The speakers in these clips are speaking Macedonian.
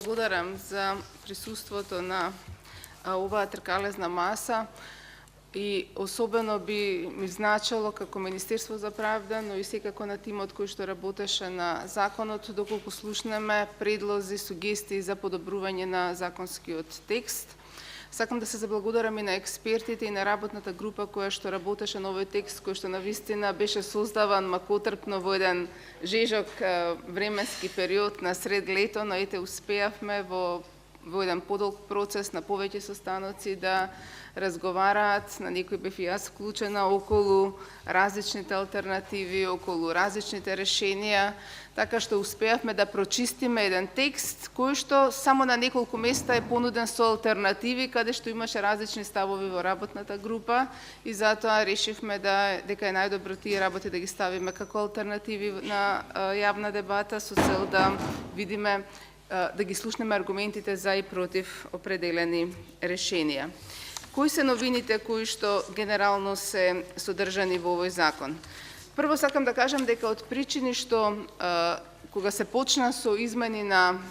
благодарам за присуството на оваа тркалезна маса и особено би ми значило како Министерство за правда, но и секако на тимот кој што работеше на законот, доколку слушнеме предлози, сугестии за подобрување на законскиот текст. Сакам да се заблагодарам и на експертите и на работната група која што работеше на овој текст, кој што навистина беше создаван макотрпно во еден жежок временски период на сред лето, но ете успеавме во еден подолг процес на повеќе состаноци да разговараат, на некој бев и јас вклучена околу различните алтернативи, околу различните решенија, така што успеавме да прочистиме еден текст кој што само на неколку места е понуден со алтернативи, каде што имаше различни ставови во работната група и затоа решивме дека е најдобро тие работи да ги ставиме како алтернативи на јавна дебата со цел да видиме, да ги слушнеме аргументите за и против определени решенија. Кои се новините кои што генерално се содржани во овој закон? Прво сакам да кажам дека од причини што кога се почна со измени на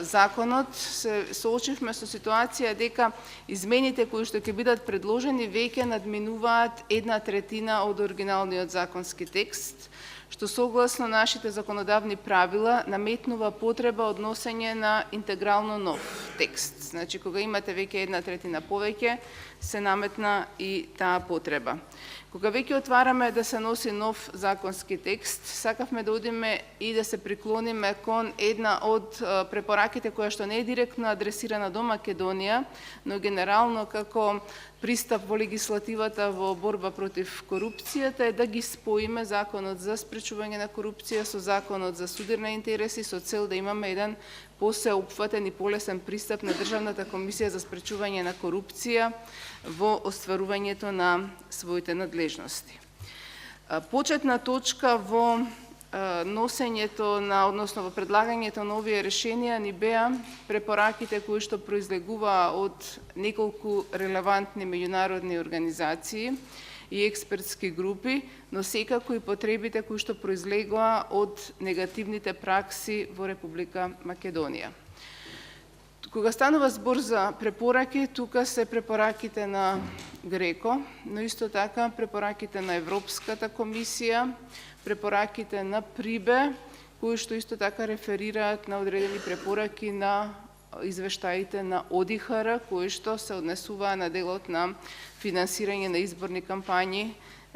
законот, се соочивме со ситуација дека измените кои што ќе бидат предложени веќе надминуваат 1/3 од оригиналниот законски текст, што согласно нашите законодавни правила наметнува потреба од носење на интегрално нов текст. Значи, кога имате веќе 1/3 повеќе, се наметна и таа потреба. Кога веќе отвараме да се носи нов законски текст, сакавме да одиме и да се приклониме кон една од препораките која што не е директно адресирана до Македонија, но генерално како пристап во легислативата во борба против корупцијата е да ги споиме Законот за спречување на корупција со Законот за судир на интереси со цел да имаме еден посеопфатен и полесен пристап на Државната комисија за спречување на корупција во остварувањето на своите надлежности. Почетна точка во носењето на, односно во предлагањето на овие решенија ни беа препораките кои што произлегуваа од неколку релевантни меѓународни организации и експертски групи, но секако и потребите кои што произлегоа од негативните пракси во Република Македонија. Кога станува збор за препораки, тука се препораките на ГРЕКО, но исто така препораките на Европската комисија, препораките на ПРИБЕ, кои што исто така реферираат на одредени препораки на извештаите на ОДИХР, кои што се однесуваа на делот на финансирање на изборни кампањи,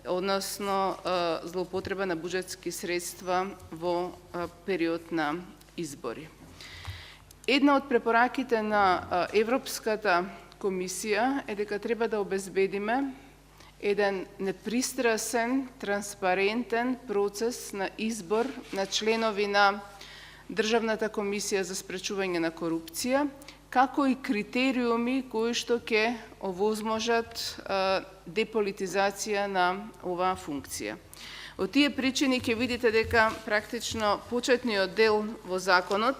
односно злоупотреба на буџетски средства во период на избори. Една од препораките на Европската комисија е дека треба да обезбедиме еден непристрасен, транспарентен процес на избор на членови на Државната комисија за спречување на корупција, како и критериуми кои што ќе овозможат деполитизација на оваа функција. Од тие причини ќе видите дека практично почетниот дел во законот,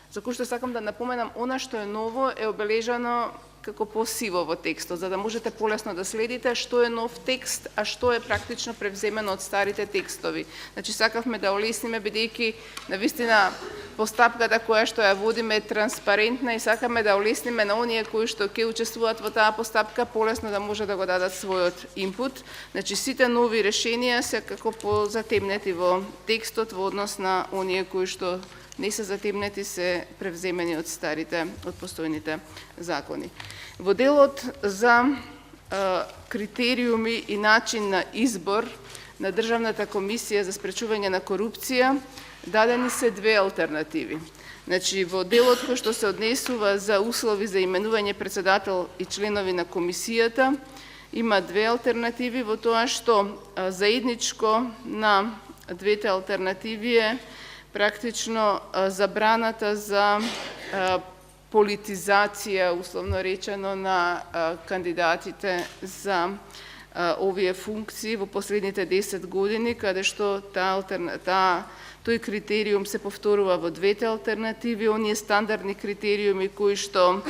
за кој што сакам да напоменам, она што е ново е обележано како посиво во текстот, за да можете полесно да следите што е нов текст, а што е практично превземено од старите текстови. Значи, сакавме да олесниме, бидејќи навистина постапката која што ја водиме е транспарентна и сакаме да олесниме на оние кои што ќе учествуваат во таа постапка, полесно да може да го дадат својот инпут. Значи, сите нови решенија се како позатемнети во текстот во однос на оние кои што не се затемнети, се превземени од старите, од постојните закони. Во делот за критериуми и начин на избор на Државната комисија за спречување на корупција, дадени се две алтернативи. Значи, во делот кој што се однесува за услови за именување председател и членови на комисијата, има две алтернативи во тоа што заедничко на двете алтернативи е практично забраната за политизација, условно речено, на кандидатите за овие функции во последните 10 години, каде што тој критериум се повторува во двете алтернативи, оние стандардни критериуми кои што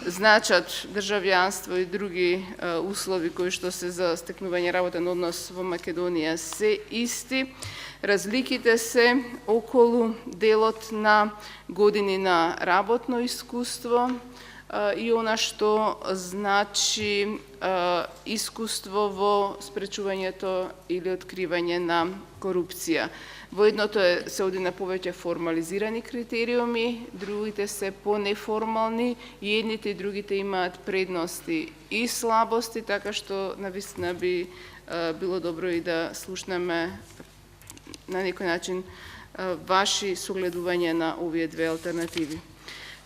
значат државјанство и други услови кои што се за стекнување работен однос во Македонија се исти. Разликите се околу делот на години на работно искуство и она што значи искуство во спречувањето или откривање на корупција. Во едното се оди на повеќе формализирани критериуми, другите се по-неформални, и едните и другите имаат предности и слабости, така што навистина би било добро и да слушнеме на некој начин ваши согледувања на овие две алтернативи.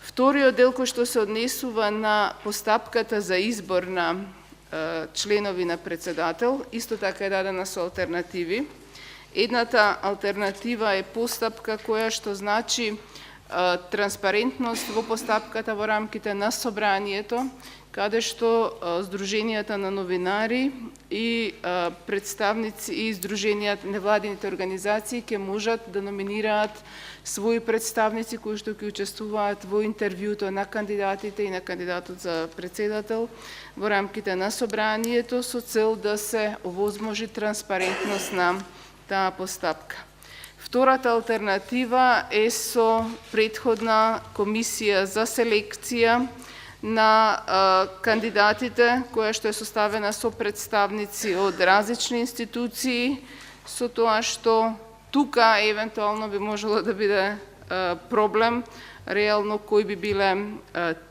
Вториот дел кој што се однесува на постапката за избор на членови на председател, исто така е дадена со алтернативи. Едната алтернатива е постапка која што значи транспарентност во постапката во рамките на собранието, каде што Сдруженијата на новинари и представници и Сдруженијата невладините организации ќе можат да номинираат своји представници кои што ќе учествуваат во интервјуто на кандидатите и на кандидатот за председател во рамките на собранието со цел да се овозможи транспарентност на таа постапка. Втората алтернатива е со претходна комисија за селекција на кандидатите, која што е составена со представници од различни институции, со тоа што тука евентуално би можело да биде проблем, реално кои би биле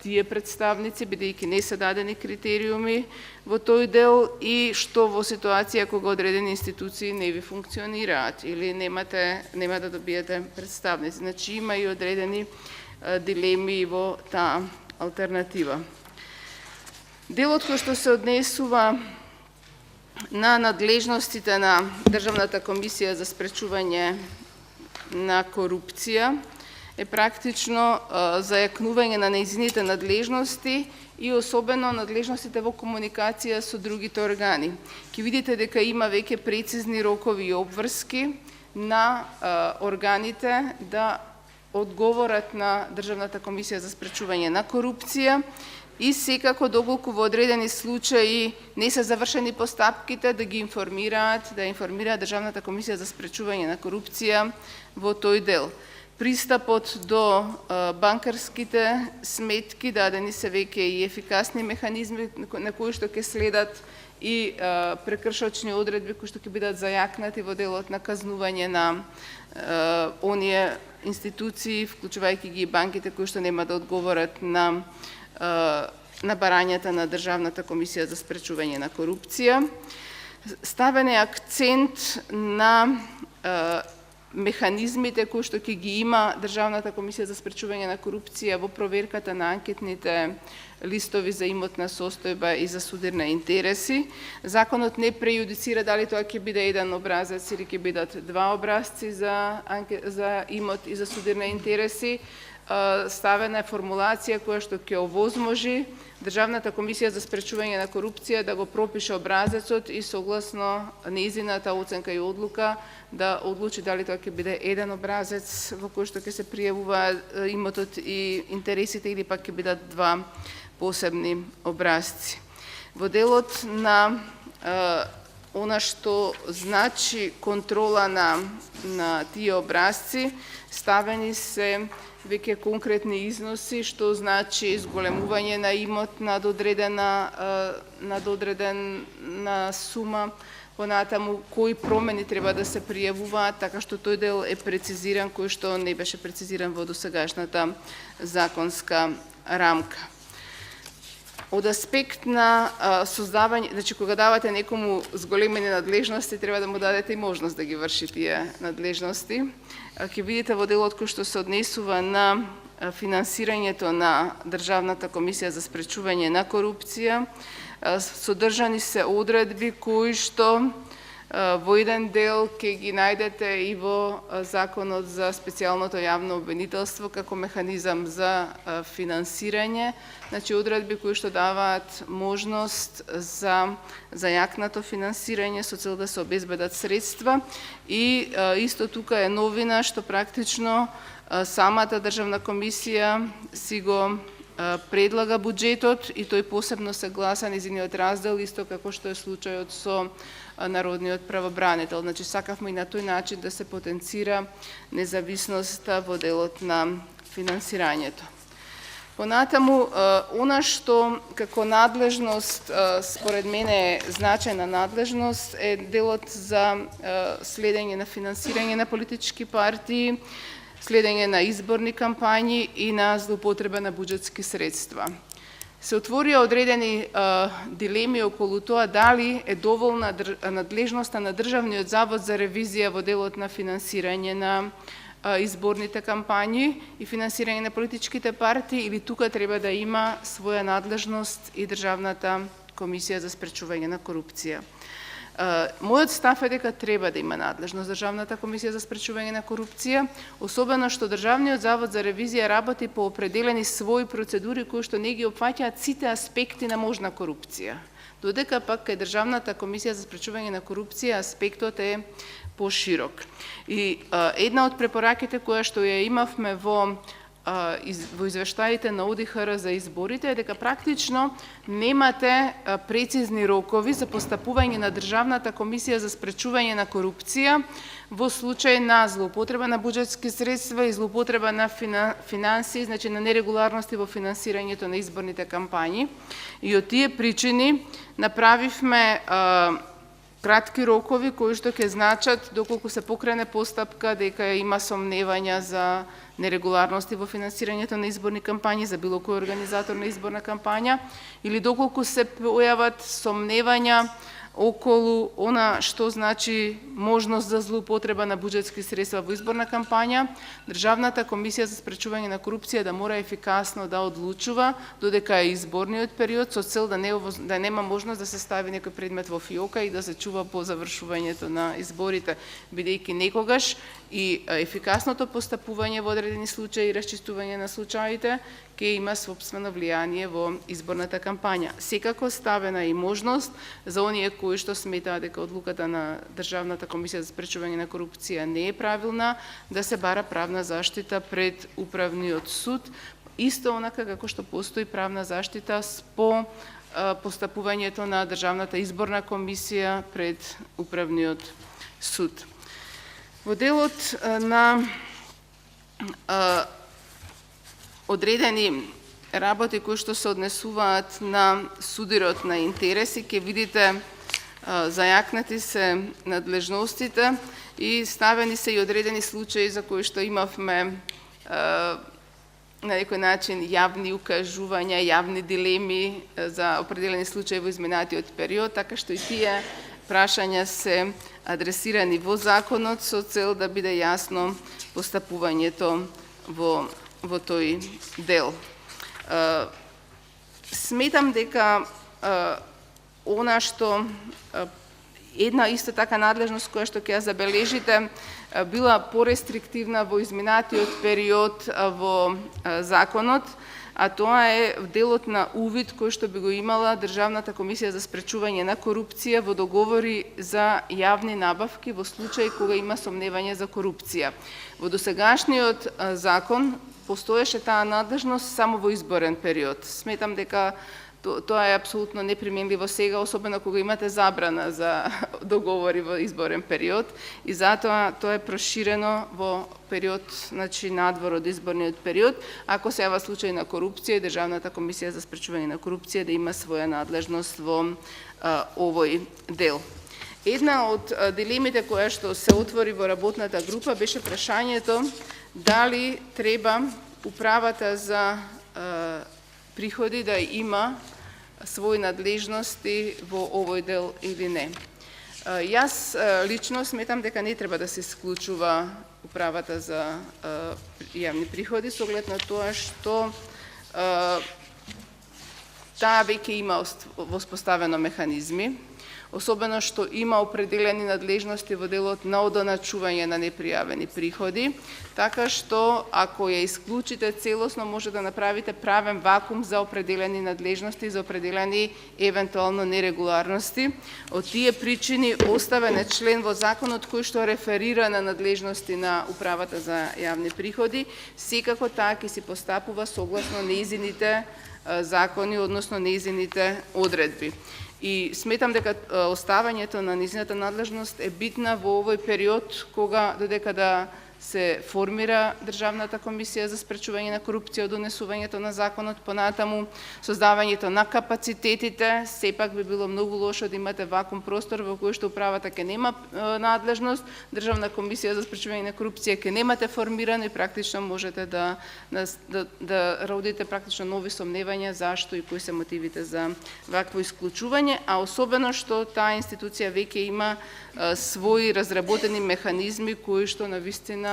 тие представници, бидејќи не се дадени критериуми во тој дел, и што во ситуација кога одредени институции не ви функционираат или нема да добиете представници. Значи има и одредени дилеми во таа алтернатива. Делот кој што се однесува на надлежностите на Државната комисија за спречување на корупција е практично зајакнување на нејзините надлежности и особено надлежностите во комуникација со другите органи. Ќе видите дека има веќе прецизни рокови и обврски на органите да одговорат на Државната комисија за спречување на корупција и секако доколку во одредени случаи не се завршени постапките да ги информираат, Државната комисија за спречување на корупција во тој дел. Пристапот до банкарските сметки, дадени се веќе и ефикасни механизми на кои што ќе следат и прекршочни одредби кои што ќе бидат зајакнати во делот на казнување на оние институции, вклучувајќи ги и банките кои што нема да одговорат на барањата на Државната комисија за спречување на корупција. Ставен е акцент на механизмите кои што ќе ги има Државната комисија за спречување на корупција во проверката на анкетните листови за имотна состојба и за судирни интереси. Законот не прејудицира дали тоа ќе биде еден образец или ќе бидат два образци за имот и за судирни интереси. Ставена е формулација која што ќе овозможи Државната комисија за спречување на корупција да го пропише образецот и согласно нејзината оценка и одлука да одлучи дали тоа ќе биде еден образец во кој што ќе се пријавува имотот и интересите или пак ќе бидат два посебни образци. Во делот на она што значи контрола на тие образци, ставени се веќе конкретни износи, што значи зголемување на имот над одредена сума, понатаму кои промени треба да се пријавуваат, така што тој дел е прецизиран, кој што не беше прецизиран во досегашната законска рамка. Од аспект на создавање, значи кога давате некому зголемени надлежности, треба да му дадете и можност да ги врши тие надлежности. Ќе видите во делот кој што се однесува на финансирањето на Државната комисија за спречување на корупција, содржани се одредби кои што Во еден дел ќе ги најдете и во Законот за специјалното јавно обвинителство како механизам за финансирање, значи одредби кои што даваат можност за зајакнато финансирање со цел да се обезбедат средства и исто тука е новина што практично самата државна комисија си го предлага буџетот и тој посебно се гласа низиниот раздел, исто како што е случајот со народниот правобранител. Значи, сакавме и на тој начин да се потенцира независноста во делот на финансирањето. Понатаму, она што како надлежност, според мене е значајна надлежност, е делот за следење на финансирање на политички партии, следење на изборни кампањи и на злоупотреба на буџетски средства. Се отворија одредени дилеми околу тоа дали е доволна надлежноста на Државниот завод за ревизија во делот на финансирање на изборните кампањи и финансирање на политичките партии, или тука треба да има своја надлежност и Државната комисија за спречување на корупција. Мојот став е дека треба да има надлежност Државната комисија за спречување на корупција, особено што Државниот завод за ревизија работи по определени своји процедури кои што не ги опфаќаат сите аспекти на можна корупција. Додека пак кај Државната комисија за спречување на корупција аспектот е поширок. И една од препораките која што ја имавме во извештаите на ОДИХР за изборите е дека практично немате прецизни рокови за постапување на Државната комисија за спречување на корупција во случај на злоупотреба на буџетски средства и злоупотреба на финансии, значи на нерегуларности во финансирањето на изборните кампањи. И од тие причини направивме кратки рокови кои што ќе значат доколку се покрене постапка дека има сомневања за нерегуларности во финансирањето на изборни кампањи за било кој организатор на изборна кампања, или доколку се појават сомневања околу она што значи можност за злоупотреба на буџетски средства во изборна кампања, Државната комисија за спречување на корупција да мора ефикасно да одлучува додека е изборниот период, со цел да нема можност да се стави некој предмет во фиока и да се чува по завршувањето на изборите, бидејќи некогаш и ефикасното постапување во одредени случаи и расчистување на случаите ќе има сопствено влијание во изборната кампања. Секако ставена и можност за оние кои што сметаат дека одлуката на Државната комисија за спречување на корупција не е правилна, да се бара правна заштита пред Управниот суд, исто онака како што постои правна заштита по постапувањето на Државната изборна комисија пред Управниот суд. Во делот на одредени работи кои што се однесуваат на судирот на интереси, ќе видите зајакнати се надлежностите и ставени се и одредени случаи за кои што имавме на некој начин јавни укажувања, јавни дилеми за определени случаи во изминатиот период, така што и тие прашања се адресирани во законот со цел да биде јасно постапувањето во тој дел. Сметам дека она што една исто така надлежност која што ќе ја забележите била порестриктивна во изминатиот период во законот, а тоа е делот на увид кој што би го имала Државната комисија за спречување на корупција во договори за јавни набавки во случај кога има сомневање за корупција. Во досегашниот закон постоеше таа надлежност само во изборен период. Сметам дека тоа е апсолутно неприменливо сега, особено кога имате забрана за договори во изборен период, и затоа тоа е проширено во период, значи надвор од изборниот период, ако се јава случај на корупција и Државната комисија за спречување на корупција да има своја надлежност во овој дел. Една од дилемите која што се отвори во работната група беше прашањето дали треба управата за приходи да има своји надлежности во овој дел или не. Јас лично сметам дека не треба да се исклучува управата за јавни приходи, со оглед на тоа што таа веќе има воспоставено механизми. особено што има определени надлежности во делот на одоначување на непријавени приходи, така што ако ја исклучите целосно може да направите правен вакуум за определени надлежности, за определени евентуално нерегуларности. Од тие причини оставен е член во законот кој што реферира на надлежности на управата за јавни приходи, секако таа ќе си постапува согласно нејзините закони, односно нејзините одредби. И сметам дека оставањето на нејзината надлежност е битна во овој период кога додека да се формира Државната комисија за спречување на корупција, донесувањето на законот, понатаму создавањето на капацитетите, сепак би било многу лошо да имате вакуум простор во кој што управата ќе нема надлежност, Државна комисија за спречување на корупција ќе немате формирано и практично можете да родите практично нови сомневања зашто и кои се мотивите за вакво исклучување, а особено што таа институција веќе има своји разработени механизми кои што навистина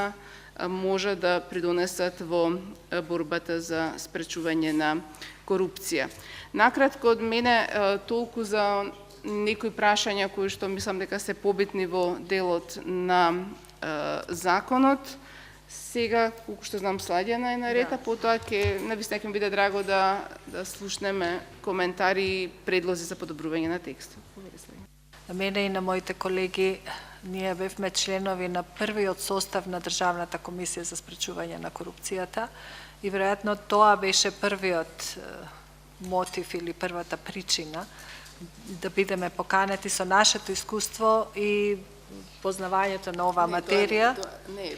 може да придонесат во борбата за спречување на корупција. Накратко од мене толку за некои прашања кои што мислам дека се побитни во делот на законот. Сега, колку што знам, Сладјана е наред, а потоа навистина ќе ми биде драго да слушнеме коментари и предлози за подобрување на текстот. На мене и на моите колеги, ние бевме членови на првиот состав на Државната комисија за спречување на корупцијата и веројатно тоа беше првиот мотив или првата причина да бидеме поканети со нашето искуство и познавањето на оваа материја. Не,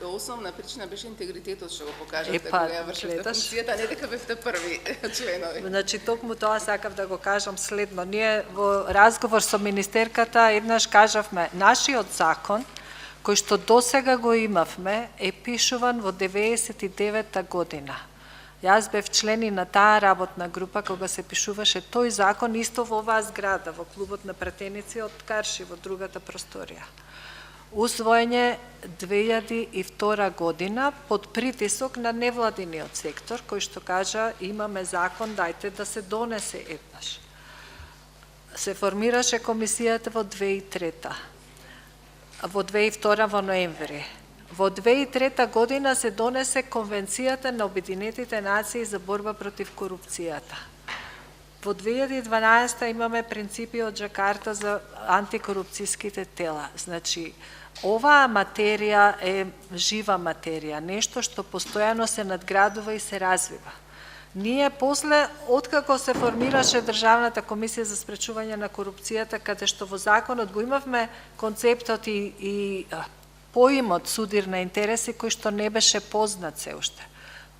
основна причина беше интегритетот што го покажавте кога ја вршевте функцијата, не дека бевте први членови. Значи, токму тоа сакав да го кажам следно. Ние во разговор со министерката еднаш кажавме, нашиот закон, кој што досега го имавме, е пишуван во 99-та година. Јас бев член и на таа работна група кога се пишуваше тој закон исто во оваа зграда, во клубот на пратеници од Карши, во другата просторија. Усвоење 2002 година под притисок на невладиниот сектор, кој што кажа имаме закон, дајте да се донесе еднаш. Се формираше комисијата во 2003. Во 2002 во ноември. Во 2003 година се донесе Конвенцијата на Обединетите нации за борба против корупцијата. Во 2012 имаме принципи од Джакарта за антикорупцијските тела. Значи, оваа материја е жива материја, нешто што постојано се надградува и се развива. Ние после, откако се формираше Државната комисија за спречување на корупцијата, каде што во законот го имавме концептот и поимот судир на интереси кој што не беше познат се уште.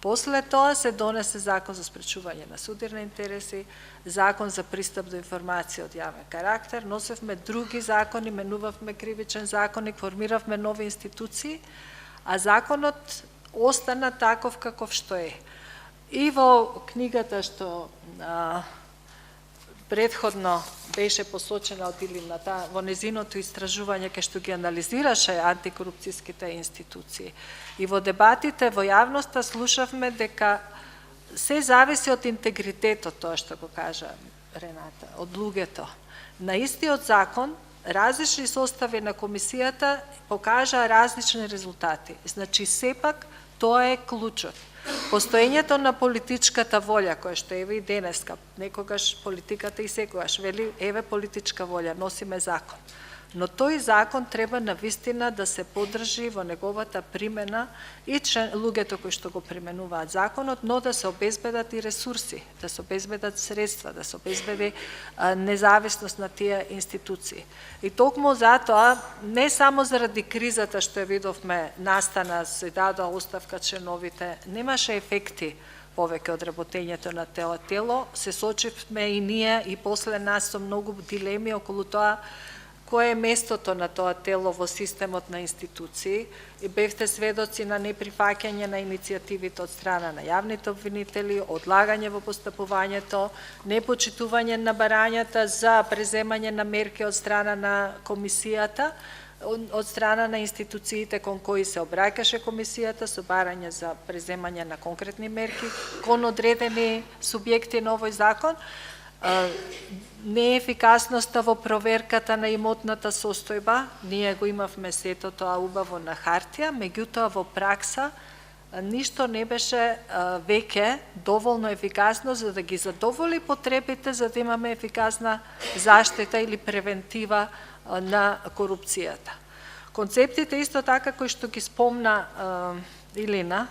После тоа се донесе закон за спречување на судир на интереси, закон за пристап до информација од јавен карактер, носевме други закони, менувавме кривичен законник, формиравме нови институции, а законот остана таков каков што е. И во книгата што предходно беше посочена од Илината во незиното истражување кај што ги анализираше антикорупцијските институции. И во дебатите во јавноста слушавме дека се зависи од интегритетот, тоа што го кажа Рената, од луѓето. На истиот закон, различни состави на комисијата покажаа различни резултати. Значи, сепак, тоа е клучот. Постоењето на политичката волја, која што еве и денеска, некогаш политиката и секогаш вели, еве политичка волја, носиме закон. Но тој закон треба навистина да се поддржи во неговата примена и луѓето кои што го применуваат законот, но да се обезбедат и ресурси, да се обезбедат средства, да се обезбеди независност на тие институции. И токму затоа, не само заради кризата што ја видовме настана, се дадоа оставка членовите, немаше ефекти повеќе од работењето на тело, се сочивме и ние и после нас со многу дилеми околу тоа кое е местото на тоа тело во системот на институции и бевте сведоци на неприфаќање на иницијативите од страна на јавните обвинители, одлагање во постапувањето, непочитување на барањата за преземање на мерки од страна на комисијата, од страна на институциите кон кои се обраќаше комисијата со барање за преземање на конкретни мерки кон одредени субјекти на овој закон. неефикасноста во проверката на имотната состојба, ние го имавме сето тоа убаво на хартија, меѓутоа во пракса ништо не беше веќе доволно ефикасно за да ги задоволи потребите за да имаме ефикасна заштита или превентива на корупцијата. Концептите исто така кои што ги спомна Илина,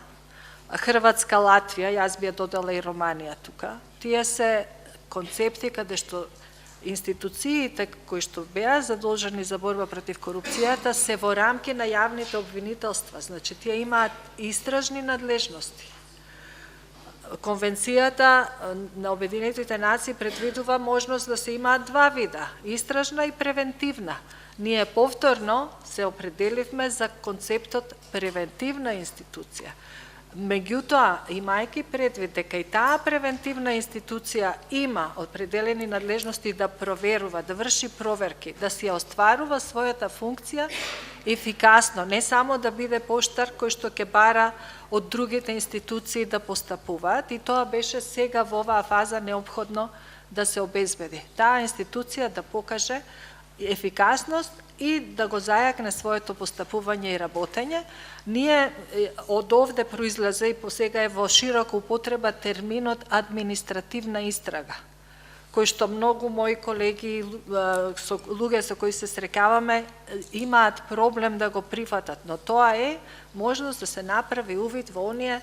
Хрватска, Латвија, јас би ја додала и Романија тука, тие се концепти каде што институциите кои што беа задолжени за борба против корупцијата се во рамки на јавните обвинителства, значи тие имаат истражни надлежности. Конвенцијата на Обединетите нации предвидува можност да се имаат два вида, истражна и превентивна. Ние повторно се определивме за концептот превентивна институција. Меѓутоа, имајќи предвид дека и таа превентивна институција има определени надлежности да проверува, да врши проверки, да си ја остварува својата функција ефикасно, не само да биде поштар кој што ќе бара од другите институции да постапуваат, и тоа беше сега во оваа фаза неопходно да се обезбеди. Таа институција да покаже ефикасност и да го зајакне своето постапување и работење. Ние од овде произлезе и посега е во широка употреба терминот административна истрага, кој што многу мои колеги, луѓе со кои се срекаваме, имаат проблем да го прифатат, но тоа е можност да се направи увид во оние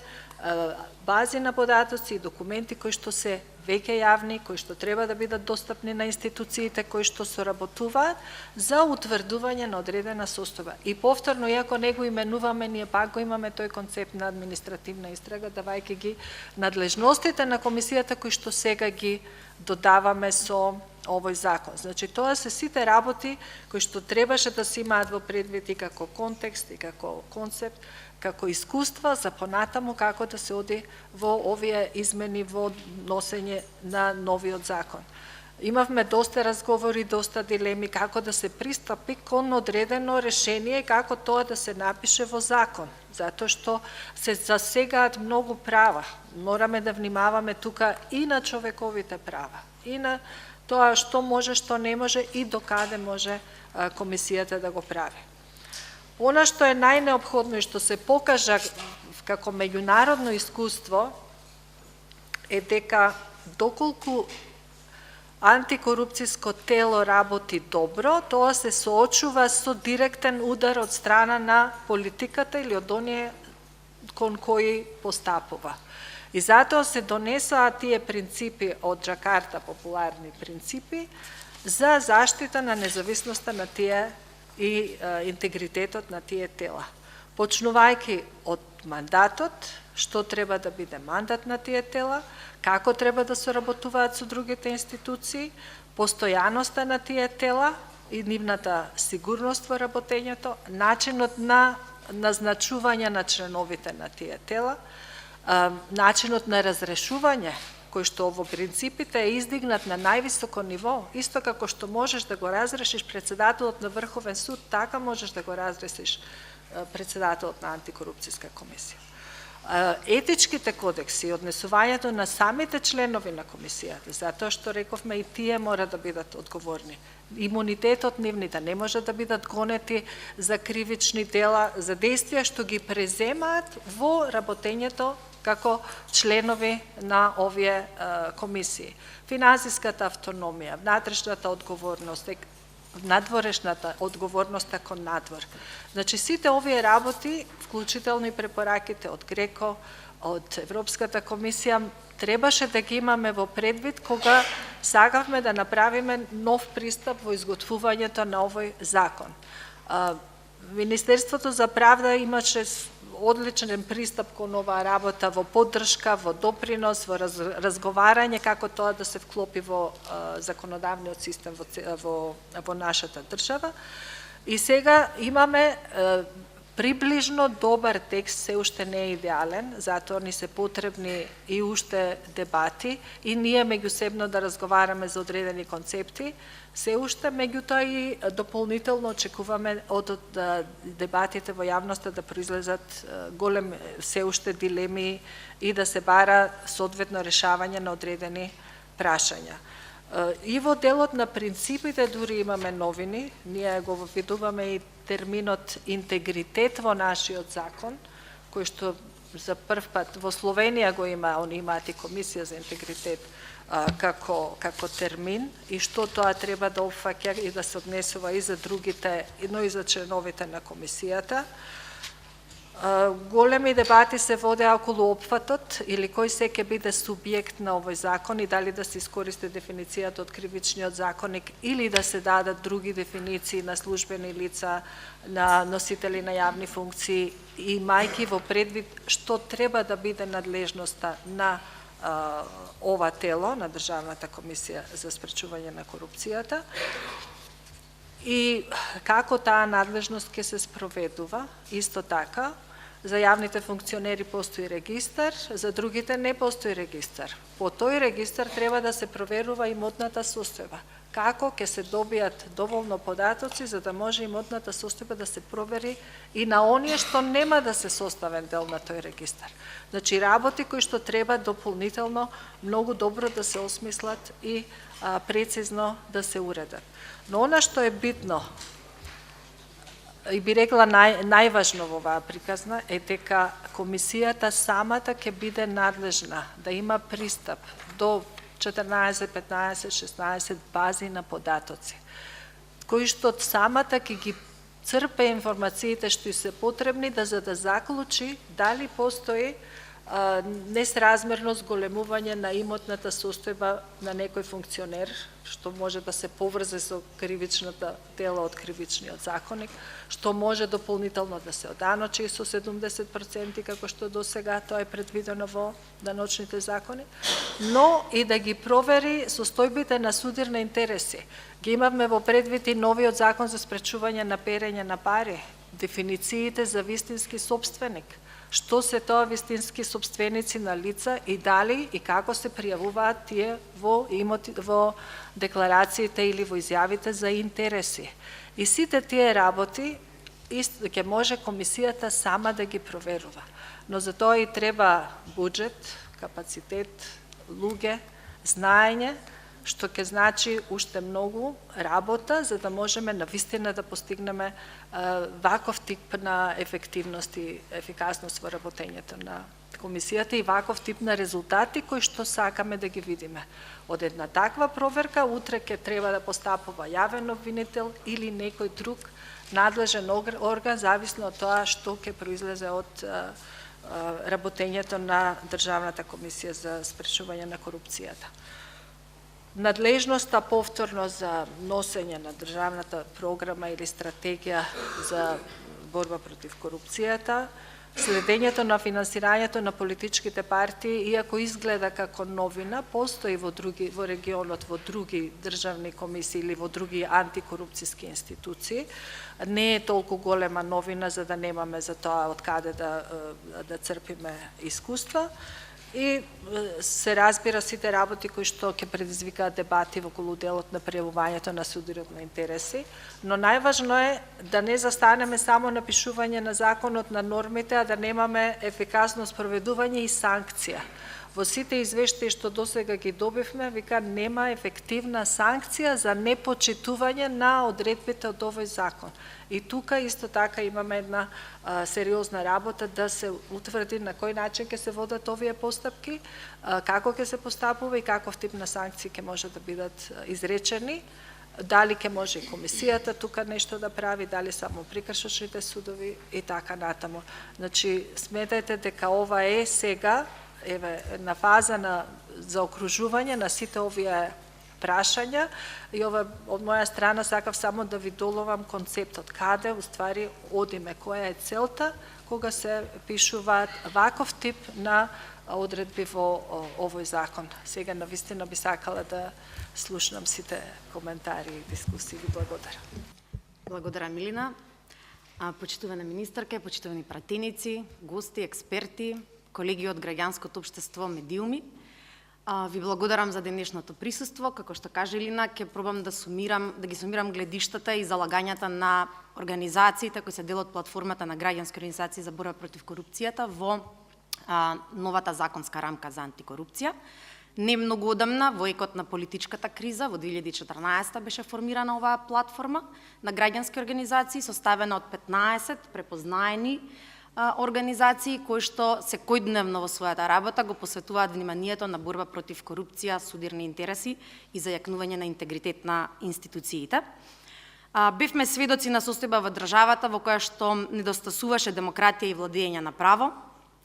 бази на податоци и документи кои што се веќе јавни, кои што треба да бидат достапни на институциите кои што соработуваат за утврдување на одредена состојба. И повторно, иако не го именуваме, ние пак го имаме тој концепт на административна истрага, давајќи ги надлежностите на комисијата кои што сега ги додаваме со овој закон. Значи, тоа се сите работи кои што требаше да се имаат во предвид и како контекст, и како концепт, како искуства за понатаму како да се оди во овие измени во носење на новиот закон. Имавме доста разговори, доста дилеми како да се пристапи кон одредено решение, како тоа да се напише во закон, затоа што се засегаат многу права. Мораме да внимаваме тука и на човековите права, и на тоа што може, што не може и докаде може комисијата да го прави. Она што е најнеопходно и што се покажа како меѓународно искуство е дека доколку антикорупцијско тело работи добро, тоа се соочува со директен удар од страна на политиката или од оние кон кои постапува. И затоа се донесоа тие принципи од Джакарта, популарни принципи, за заштита на независноста на тие и интегритетот на тие тела. Почнувајќи од мандатот, што треба да биде мандат на тие тела, како треба да соработуваат со другите институции, постојаноста на тие тела и нивната сигурност во работењето, начинот на назначување на членовите на тие тела, начинот на разрешување, кој што во принципите е издигнат на највисоко ниво, исто како што можеш да го разрешиш председателот на Врховен суд, така можеш да го разрешиш председателот на антикорупцијска комисија. Етичките кодекси, однесувањето на самите членови на комисијата, затоа што рековме и тие мора да бидат одговорни. Имунитетот нивните не може да бидат гонети за кривични дела, за действија што ги преземаат во работењето како членови на овие комисии. Финансиската автономија, внатрешната одговорност, надворешната одговорност кон надвор. Значи, сите овие работи, вклучително и препораките од ГРЕКО, од Европската комисија, требаше да ги имаме во предвид кога сакавме да направиме нов пристап во изготвувањето на овој закон. Министерството за правда имаше одличен пристап кон оваа работа во поддршка, во допринос, во разговарање како тоа да се вклопи во законодавниот систем во нашата држава. И сега имаме приближно добар текст, се уште не е идеален, затоа ни се потребни и уште дебати и ние меѓусебно да разговараме за одредени концепти, се уште, меѓутоа и дополнително очекуваме од дебатите во јавноста да произлезат голем се уште дилеми и да се бара соодветно решавање на одредени прашања. И во делот на принципите дури имаме новини, ние го видуваме и терминот интегритет во нашиот закон, кој што за прв пат во Словенија го има, они имаат и комисија за интегритет како термин, и што тоа треба да опфаќа и да се однесува и за другите, но и за членовите на комисијата. Големи дебати се водеа околу опфатот или кој се ќе биде субјект на овој закон и дали да се искористи дефиницијата од кривичниот законник или да се дадат други дефиниции на службени лица, на носители на јавни функции, и мајки во предвид што треба да биде надлежноста на ова тело, на Државната комисија за спречување на корупцијата, и како таа надлежност ќе се спроведува. Исто така, за јавните функционери постои регистар, за другите не постои регистар. По тој регистар треба да се проверува имотната состојба. Како ќе се добијат доволно податоци за да може имотната состојба да се провери и на оние што нема да се составен дел на тој регистар. Значи, работи кои што треба дополнително многу добро да се осмислат и прецизно да се уредат. Но она што е битно, и би рекла најважно во оваа приказна, е дека комисијата самата ќе биде надлежна да има пристап до 14, 15, 16 бази на податоци, кои што самата ќе ги црпе информациите што се потребни за да заклучи дали постои несразмерно зголемување на имотната состојба на некој функционер, што може да се поврзе со кривичната дела од кривичниот законник, што може дополнително да се оданочи со 70% како што до сега тоа е предвидено во даночните закони, но и да ги провери состојбите на судирни интереси. Ги имавме во предвид и новиот закон за спречување на перење на пари, дефинициите за вистински сопственик, што се тоа вистински сопственици на лица и дали и како се пријавуваат тие во декларациите или во изјавите за интереси. И сите тие работи ќе може комисијата сама да ги проверува. Но за тоа и треба буџет, капацитет, луѓе, знаење, што ќе значи уште многу работа за да можеме навистина да постигнеме ваков тип на ефективност и ефикасност во работењето на комисијата и ваков тип на резултати кои што сакаме да ги видиме. Од една таква проверка утре ќе треба да постапува јавен обвинител или некој друг надлежен орган, зависно од тоа што ќе произлезе од работењето на Државната комисија за спречување на корупцијата. Надлежноста повторно за носење на државната програма или стратегија за борба против корупцијата, следењето на финансирањето на политичките партии, иако изгледа како новина, постои во регионот во други државни комисии или во други антикорупцијски институции. Не е толку голема новина за да немаме за тоа од каде да црпиме искуства. И се разбира сите работи кои што ќе предизвикаат дебати во околу делот на пријавувањето на судирот на интереси, но најважно е да не застанеме само на пишување на законот, на нормите, а да немаме ефикасно спроведување и санкција. Во сите извештаи што досега ги добивме, вика нема ефективна санкција за непочитување на одредбите од овој закон. И тука исто така имаме една сериозна работа да се утврди на кој начин ќе се водат овие постапки, како ќе се постапува и каков тип на санкции ќе може да бидат изречени, дали ќе може и комисијата тука нешто да прави, дали само прекршочните судови и така натаму. Значи, сметајте дека ова е сега на фаза на заокружување на сите овие прашања и ова од моја страна сакав само да ви доловам концептот каде уствари одиме, која е целта кога се пишуваат ваков тип на одредби во овој закон. Сега навистина би сакала да слушнам сите коментари и дискусии. Ви благодарам. Благодарам, Милина. Почитувана министарка, почитувани пратеници, гости, експерти, колеги од граѓанското општество, медиуми. Ви благодарам за денешното присуство. Како што кажа Илина, ќе пробам да ги сумирам гледиштата и залагањата на организациите кои се дел од платформата на граѓански организации за борба против корупцијата во новата законска рамка за антикорупција. Не многу одамна, во екот на политичката криза, во 2014 беше формирана оваа платформа на граѓански организации, составена од 15 препознаени организации кои што секојдневно во својата работа го посветуваат вниманието на борба против корупција, судирни интереси и зајакнување на интегритет на институциите. Бевме сведоци на состојба во државата во која што недостасуваше демократија и владење на право,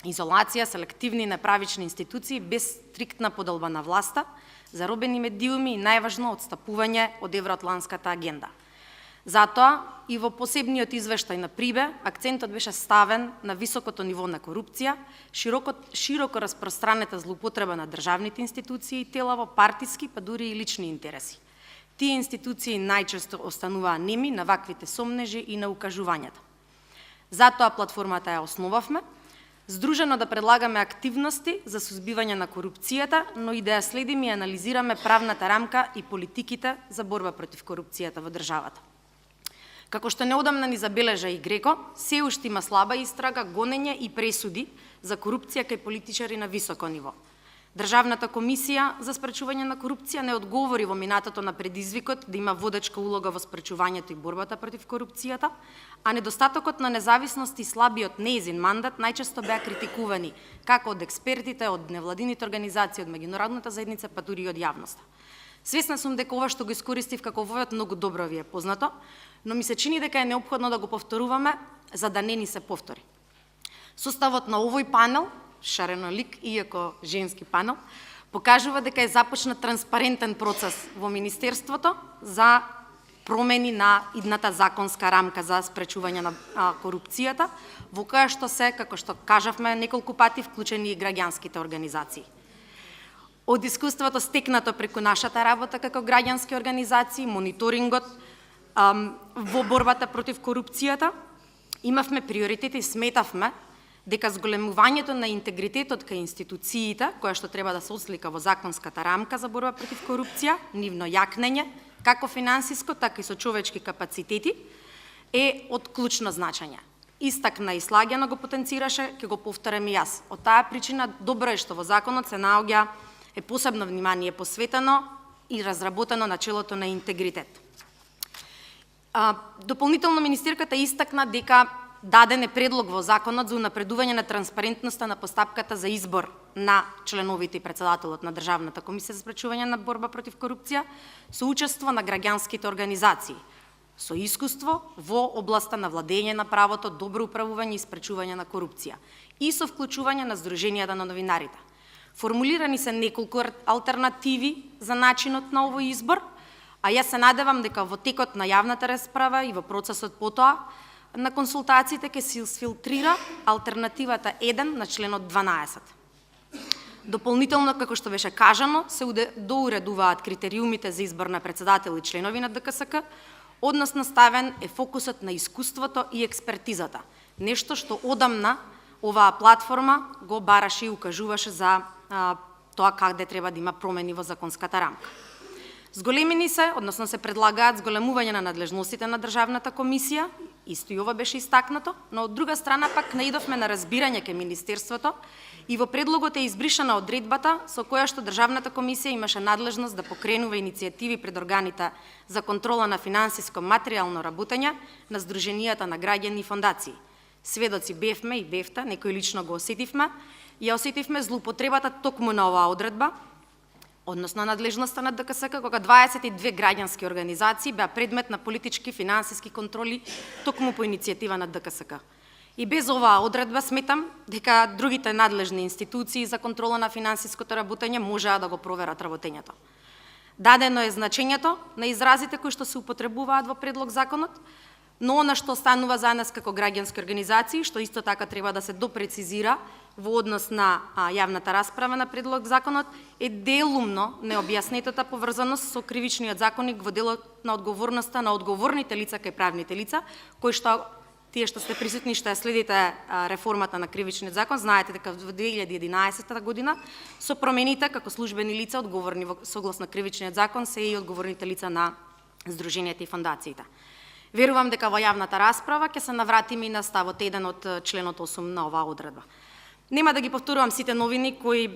изолација, селективни и неправични институции без стриктна поделба на власта, заробени медиуми и најважно отстапување од евроатланската агенда. Затоа и во посебниот извештај на ПРИБЕ акцентот беше ставен на високото ниво на корупција, широко распространета злоупотреба на државните институции и тела во партиски, па дури и лични интереси. Тие институции најчесто остануваа неми на ваквите сомнежи и на укажувањата. Затоа платформата ја основавме, здружено да предлагаме активности за сузбивање на корупцијата, но и да ја следиме и анализираме правната рамка и политиките за борба против корупцијата во државата. Како што неодамна ни забележа и Греко, се уште има слаба истрага, гонење и пресуди за корупција кај политичари на високо ниво. Државната комисија за спречување на корупција не одговори во минатото на предизвикот да има водечка улога во спречувањето и борбата против корупцијата, а недостатокот на независност и слабиот нејзин мандат најчесто беа критикувани како од експертите, од невладините организации, од меѓународната заедница, па дури и од јавноста. Свесна сум дека ова што го искористив како вовод многу добро ви е познато, но ми се чини дека е неопходно да го повторуваме за да не ни се повтори. Составот на овој панел, шаренолик, иако женски панел, покажува дека е започнат транспарентен процес во Министерството за промени на идната законска рамка за спречување на корупцијата, во која што се, како што кажавме неколку пати, вклучени и граѓанските организации. Од искуството стекнато преку нашата работа како граѓански организации, мониторингот во борбата против корупцијата, имавме приоритети и сметавме дека зголемувањето на интегритетот кај институциите, која што треба да се ослика во законската рамка за борба против корупција, нивно јакнење, како финансиско, така и со човечки капацитети, е од клучно значење. Истакна и слагано го потенцираше, ќе го повторам и јас. Од таа причина добро е што во законот се наоѓа е посебно внимание посветено и разработено начелото на интегритет. Дополнително министерката истакна дека даден е предлог во законот за унапредување на транспарентноста на постапката за избор на членовите и председателот на Државната комисија за спречување на борба против корупција со учество на граѓанските организации, со искуство во областа на владење на правото, добро управување и спречување на корупција и со вклучување на здруженијата на новинарите. Формулирани се неколку алтернативи за начинот на овој избор, а јас се надевам дека во текот на јавната расправа и во процесот потоа на консултациите ќе се изфилтрира алтернативата 1 на членот 12. Дополнително, како што беше кажано, се доуредуваат критериумите за избор на председател и членови на ДКСК, односно ставен е фокусот на искуството и експертизата, нешто што одамна оваа платформа го бараше и укажуваше за тоа каде треба да има промени во законската рамка. Зголемени се, односно се предлагаат зголемување на надлежностите на Државната комисија, исто и ова беше истакнато, но од друга страна пак наидовме на разбирање кај Министерството и во предлогот е избришана одредбата со која што Државната комисија имаше надлежност да покренува иницијативи пред органите за контрола на финансиско материјално работење на здруженијата на граѓани и фондации. Сведоци бевме и бевте, некој лично го осетивме, ја осетивме злоупотребата токму на оваа одредба, односно надлежноста на ДКСК, кога 22 граѓански организации беа предмет на политички финансиски контроли токму по иницијатива на ДКСК. И без оваа одредба сметам дека другите надлежни институции за контрола на финансиското работење можеа да го проверат работењето. Дадено е значењето на изразите кои што се употребуваат во предлог законот, но она што останува за нас како граѓански организации, што исто така треба да се допрецизира во однос на јавната расправа на предлог законот, е делумно необјаснетата поврзаност со кривичниот законник во делот на одговорноста на одговорните лица кај правните лица, кои што тие што сте присутни што ја следите реформата на кривичниот закон, знаете дека во 2011 година со промените како службени лица одговорни согласно кривичниот закон се и одговорните лица на здруженијата и фондациите. Верувам дека во јавната расправа ќе се навратиме и на ставот 1 од членот 8 на оваа одредба. Нема да ги повторувам сите новини кои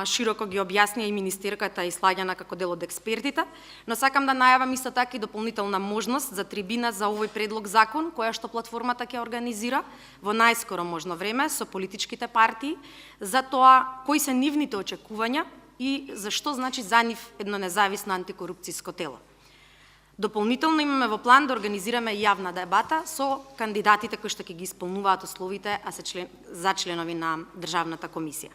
широко ги објаснија и министерката и слагана како дел од експертите, но сакам да најавам исто така и дополнителна можност за трибина за овој предлог закон, која што платформата ќе организира во најскоро можно време со политичките партии, за тоа кои се нивните очекувања и зашто значи за нив едно независно антикорупцијско тело. Дополнително имаме во план да организираме јавна дебата со кандидатите кои што ќе ги исполнуваат условите за членови на Државната комисија.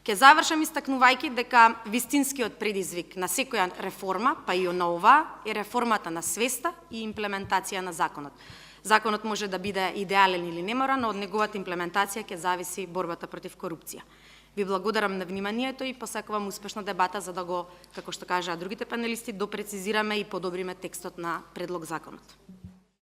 Ќе завршам истакнувајќи дека вистинскиот предизвик на секоја реформа, па и на ова, е реформата на свеста и имплементација на законот. Законот може да биде идеален или неморан, но од неговата имплементација ќе зависи борбата против корупција. Ви благодарам на вниманието и посакувам успешна дебата за да го, како што кажаа другите панелисти, допрецизираме и подобриме текстот на предлог законот.